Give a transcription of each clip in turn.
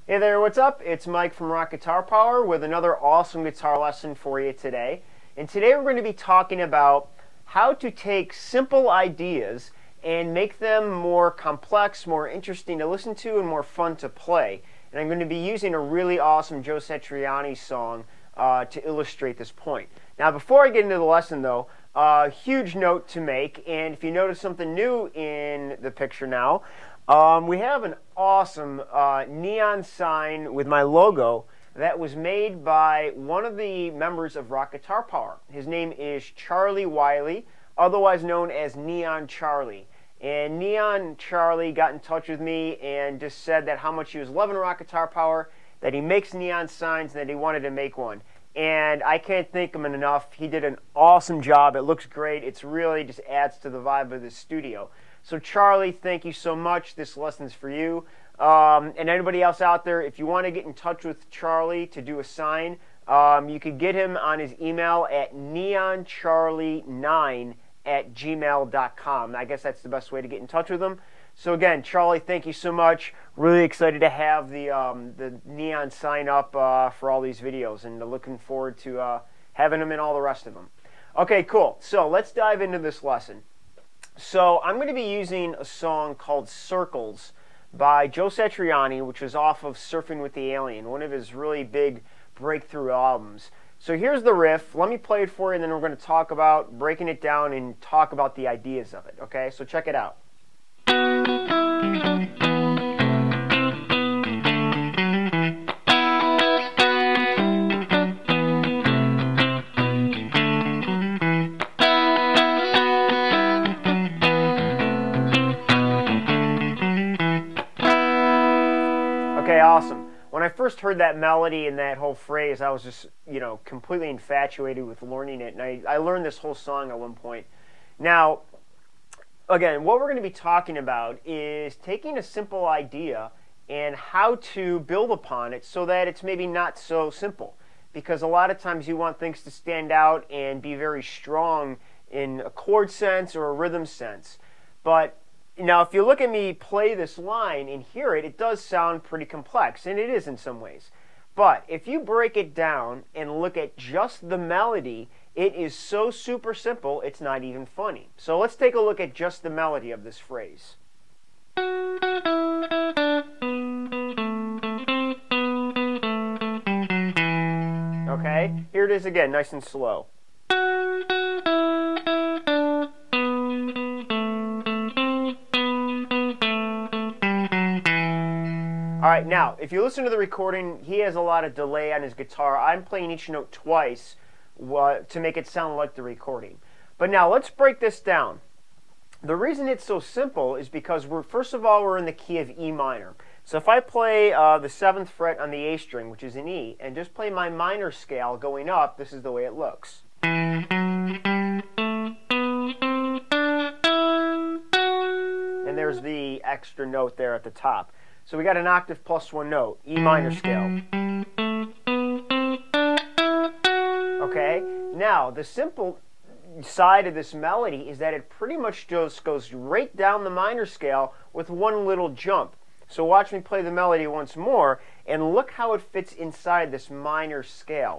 Hey there, what's up? It's Mike from Rock Guitar Power with another awesome guitar lesson for you today. And today we're going to be talking about how to take simple ideas and make them more complex, more interesting to listen to, and more fun to play. And I'm going to be using a really awesome Joe Satriani song to illustrate this point. Now, before I get into the lesson, though, a huge note to make, and if you notice something new in the picture now, we have an awesome neon sign with my logo that was made by one of the members of Rock Guitar Power. His name is Charlie Wiley, otherwise known as Neon Charlie. And Neon Charlie got in touch with me and just said that how much he was loving Rock Guitar Power, that he makes neon signs, and that he wanted to make one. And I can't thank him enough. He did an awesome job. It looks great. It's really just adds to the vibe of the studio. So Charlie, thank you so much. This lesson's for you. And anybody else out there, if you want to get in touch with Charlie to do a sign, you could get him on his email at neoncharlie9@gmail.com. I guess that's the best way to get in touch with him. So again, Charlie, thank you so much. Really excited to have the neon sign up for all these videos, and looking forward to having them and all the rest of them. Okay, cool. So let's dive into this lesson. So I'm going to be using a song called Circles by Joe Satriani, which was off of Surfing with the Alien, one of his really big breakthrough albums. So here's the riff. Let me play it for you, and then we're going to talk about breaking it down and talk about the ideas of it. Okay, so check it out. Okay, awesome. When I first heard that melody and that whole phrase, I was just, completely infatuated with learning it. And I learned this whole song at one point. Now, again, what we're going to be talking about is taking a simple idea and how to build upon it so that it's maybe not so simple. Because a lot of times you want things to stand out and be very strong in a chord sense or a rhythm sense. But now, if you look at me play this line and hear it, it does sound pretty complex, and it is in some ways. But if you break it down and look at just the melody, it is so super simple, it's not even funny. So let's take a look at just the melody of this phrase. Okay, here it is again, nice and slow. Alright, now, if you listen to the recording, he has a lot of delay on his guitar. I'm playing each note twice to make it sound like the recording. But now, let's break this down. The reason it's so simple is because, first of all, we're in the key of E minor. So if I play the 7th fret on the A string, which is an E, and just play my minor scale going up, this is the way it looks. And there's the extra note there at the top. So we got an octave plus one note, E minor scale. Okay, now the simple side of this melody is that it pretty much just goes right down the minor scale with one little jump. So watch me play the melody once more, and look how it fits inside this minor scale.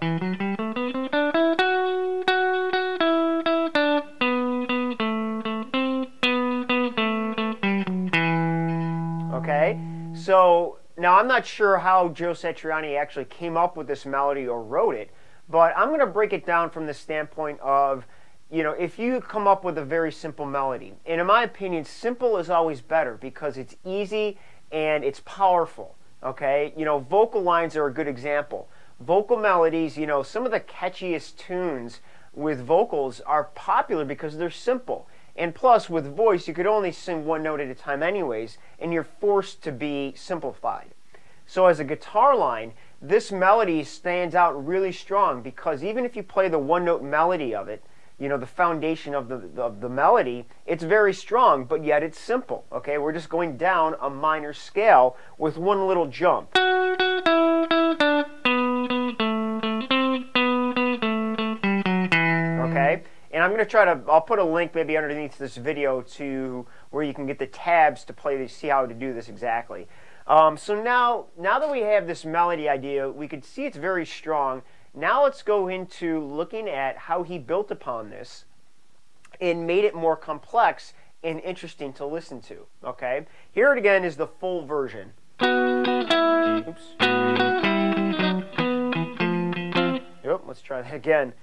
Okay? So now I'm not sure how Joe Satriani actually came up with this melody or wrote it, but I'm going to break it down from the standpoint of, if you come up with a very simple melody, and in my opinion, simple is always better because it's easy and it's powerful, okay? Vocal lines are a good example. Vocal melodies, some of the catchiest tunes with vocals are popular because they're simple. And plus, with voice, you could only sing one note at a time anyways, and you're forced to be simplified. So as a guitar line, this melody stands out really strong because even if you play the one-note melody of it, the foundation of the melody, it's very strong, but yet it's simple, okay? We're just going down a minor scale with one little jump. Okay? And I'm going to I'll put a link maybe underneath this video to where you can get the tabs to play this, see how to do this exactly. So now that we have this melody idea, we could see it's very strong. Now let's go into looking at how he built upon this and made it more complex and interesting to listen to. Okay, here it again is the full version. Oops. Yep, let's try that again.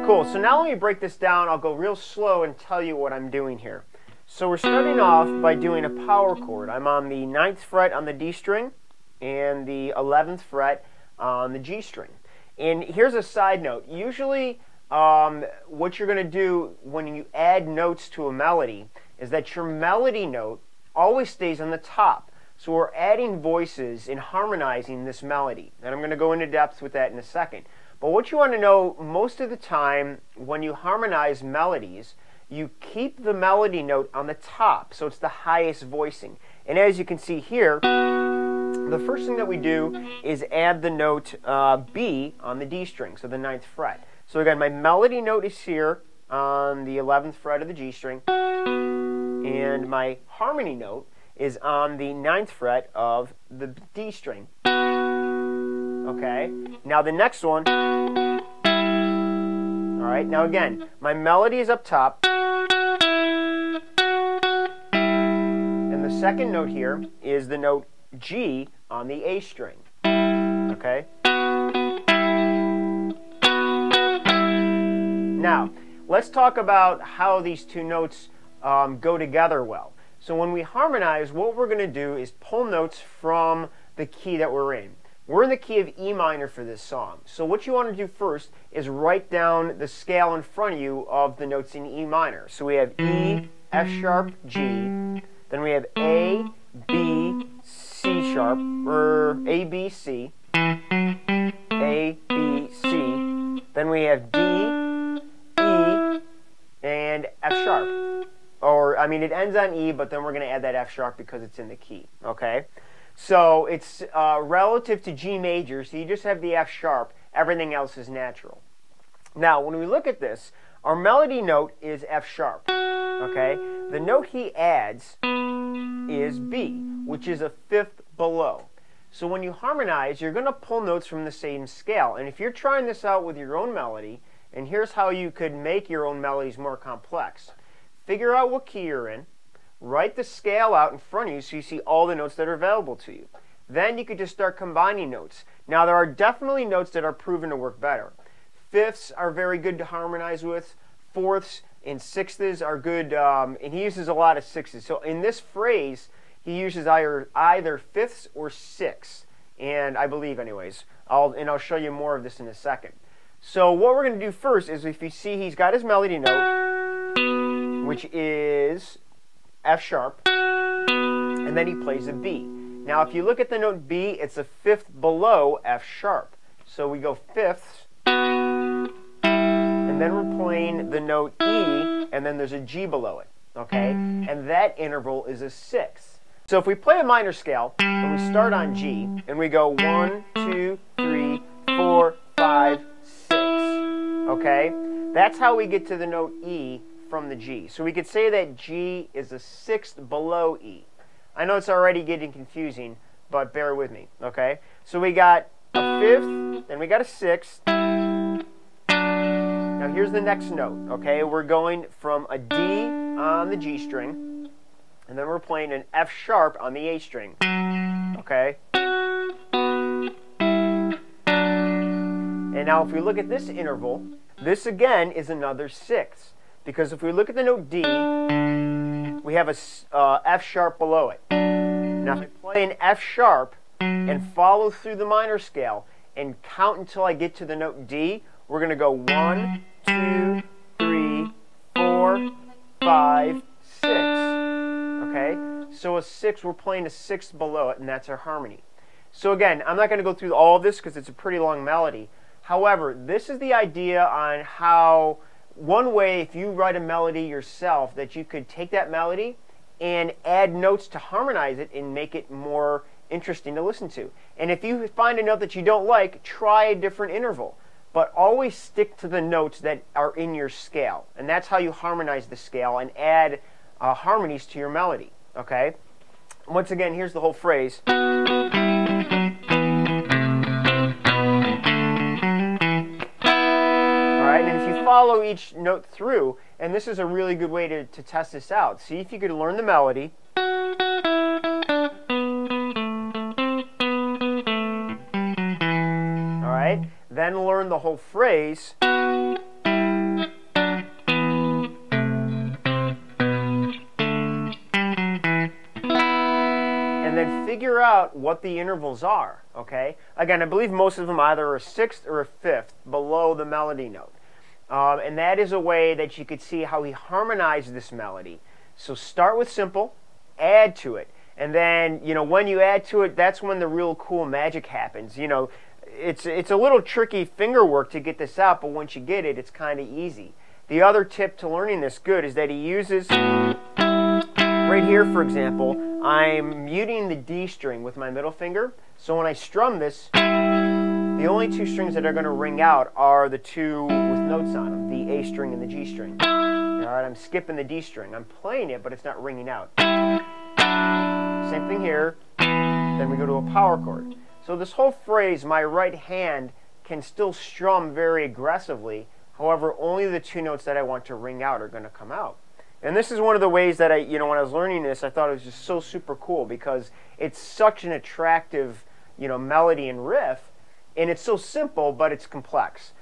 Cool, so now let me break this down. I'll go real slow and tell you what I'm doing here. So we're starting off by doing a power chord. I'm on the 9th fret on the D string and the 11th fret on the G string. And here's a side note. Usually what you're going to do when you add notes to a melody is that your melody note always stays on the top. So we're adding voices and harmonizing this melody. And I'm going to go into depth with that in a second. But what you want to know, most of the time when you harmonize melodies, you keep the melody note on the top, so it's the highest voicing. And as you can see here, the first thing that we do is add the note B on the D string, so the 9th fret. So again, my melody note is here on the 11th fret of the G string, and my harmony note is on the 9th fret of the D string. Okay, now the next one. Alright, now again, my melody is up top. And the second note here is the note G on the A string. Okay? Now, let's talk about how these two notes go together well. So when we harmonize, what we're going to do is pull notes from the key that we're in. We're in the key of E minor for this song. So what you want to do first is write down the scale in front of you of the notes in E minor. So we have E, F sharp, G. Then we have A, B, C sharp, or A, B, C. A, B, C. Then we have D, E, and F sharp. Or, I mean, it ends on E, but then we're going to add that F sharp because it's in the key. Okay? So it's relative to G major, so you just have the F sharp. Everything else is natural. Now, when we look at this, our melody note is F sharp. Okay? The note he adds is B, which is a 5th below. So when you harmonize, you're going to pull notes from the same scale. And if you're trying this out with your own melody, and here's how you could make your own melodies more complex. Figure out what key you're in. Write the scale out in front of you so you see all the notes that are available to you. Then you could just start combining notes. Now there are definitely notes that are proven to work better. 5ths are very good to harmonize with. 4ths and 6ths are good, and he uses a lot of 6s. So in this phrase, he uses either 5ths or 6ths, and I believe anyways. I'll show you more of this in a second. So what we're going to do first is, if you see, he's got his melody note, which is F sharp, and then he plays a B. Now if you look at the note B, it's a 5th below F sharp. So we go 5ths, and then we're playing the note E, and then there's a G below it. Okay? And that interval is a 6th. So if we play a minor scale, and we start on G, and we go 1, 2, 3, 4, 5, 6. Okay? That's how we get to the note E from the G. So we could say that G is a 6th below E. I know it's already getting confusing, but bear with me, okay? So we got a 5th, then we got a 6th. Now here's the next note, okay? We're going from a D on the G string, and then we're playing an F sharp on the A string, okay? And now if we look at this interval, this again is another 6th. Because if we look at the note D, we have a F sharp below it. Now if I play an F sharp and follow through the minor scale and count until I get to the note D, we're going to go 1, 2, 3, 4, 5, 6. Okay? So a 6, we're playing a 6th below it, and that's our harmony. So again, I'm not going to go through all of this because it's a pretty long melody. However, this is the idea on how, one way, if you write a melody yourself, that you could take that melody and add notes to harmonize it and make it more interesting to listen to. And if you find a note that you don't like, try a different interval. But always stick to the notes that are in your scale. And that's how you harmonize the scale and add harmonies to your melody. Okay? Once again, here's the whole phrase. All right, and if you follow each note through, and this is a really good way to test this out. See if you could learn the melody. All right, then learn the whole phrase. And then figure out what the intervals are, okay? Again, I believe most of them either are a sixth or a fifth below the melody note. And that is a way that you could see how he harmonized this melody. So start with simple, add to it. And then, you know, when you add to it, that's when the real cool magic happens. You know, it's a little tricky finger work to get this out, but once you get it, it's kind of easy. The other tip to learning this good is that he uses, right here, for example, I'm muting the D string with my middle finger. So when I strum this, the only two strings that are going to ring out are the two with notes on them, the A string and the G string. All right, I'm skipping the D string. I'm playing it, but it's not ringing out. Same thing here. Then we go to a power chord. So this whole phrase, my right hand, can still strum very aggressively. However, only the two notes that I want to ring out are going to come out. And this is one of the ways that when I was learning this, I thought it was just so super cool because it's such an attractive, melody and riff. And it's so simple, but it's complex.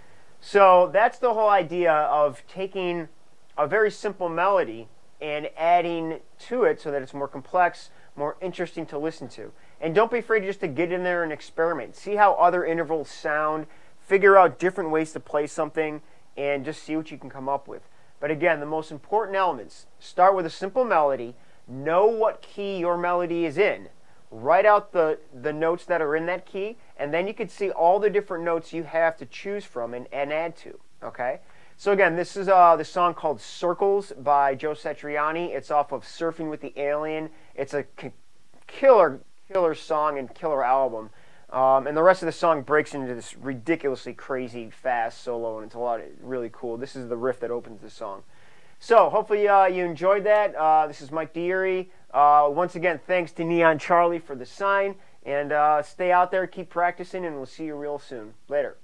So that's the whole idea of taking a very simple melody and adding to it so that it's more complex, more interesting to listen to. And don't be afraid just to get in there and experiment. See how other intervals sound, figure out different ways to play something, and just see what you can come up with. But again, the most important elements, start with a simple melody, know what key your melody is in, write out the notes that are in that key, and then you can see all the different notes you have to choose from and add to, okay? So again, this is the song called Circles by Joe Satriani. It's off of Surfing with the Alien. It's a killer song and killer album. And the rest of the song breaks into this ridiculously crazy, fast solo, and it's really cool. This is the riff that opens the song. So hopefully you enjoyed that. This is Mike Deary. Once again, thanks to Neon Charlie for the sign. And stay out there, keep practicing, and we'll see you real soon. Later.